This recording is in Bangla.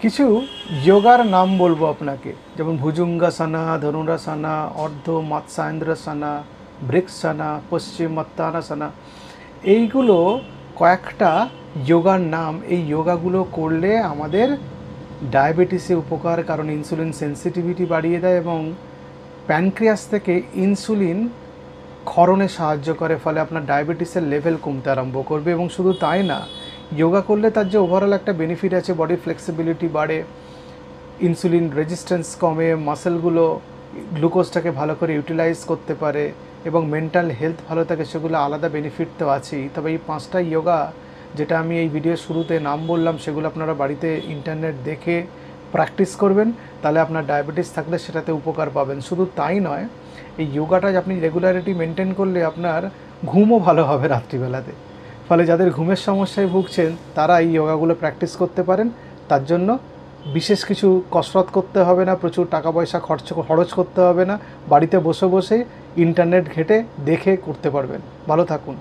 কিছু যোগার নাম বলবো আপনাকে, যেমন ভুজঙ্গাসনা, ধনুরাসনা, অর্ধ মৎস্যান্দ্রাসনা, বৃক্ষাসনা, পশ্চিমোত্তানাসনা। এইগুলো কয়েকটা যোগার নাম। এই যোগাগুলো করলে আমাদের ডায়াবেটিসে উপকার, কারণ ইনসুলিন সেন্সিটিভিটি বাড়িয়ে দেয় এবং প্যানক্রিয়াস থেকে ইনসুলিন ক্ষরণে সাহায্য করে, ফলে আপনার ডায়াবেটিসের লেভেল কমতে আরম্ভ করবে। এবং শুধু তাই না, যোগা করলে তার যে ওভারঅল একটা বেনিফিট আছে, বডি ফ্লেক্সিবিলিটি বাড়ে, ইনসুলিন রেজিস্ট্যান্স কমে, মাসেলগুলো গ্লুকোজটাকে ভালো করে ইউটিলাইজ করতে পারে এবং মেন্টাল হেলথ ভালো থাকে, সেগুলো আলাদা বেনিফিট তো আছেই। তবে এই 5টা যোগা যেটা আমি এই ভিডিওর শুরুতে নাম বললাম, সেগুলো আপনারা বাড়িতে ইন্টারনেট দেখে প্র্যাকটিস করবেন, তাহলে আপনার ডায়াবেটিস থাকলে সেটাতে উপকার পাবেন। শুধু তাই নয়, এই যোগাটা আপনি রেগুলারিটি মেনটেন করলে আপনার ঘুমও ভালো হবে রাত্রিবেলাতে। ফলে যাদের ঘুমের সমস্যায় ভুগছেন তারা এই যোগাগুলো প্র্যাকটিস করতে পারেন। তার জন্য বিশেষ কিছু কসরত করতে হবে না, প্রচুর টাকা পয়সা খরচ করতে হবে না, বাড়িতে বসে বসেই ইন্টারনেট ঘেঁটে দেখে করতে পারবেন। ভালো থাকুন।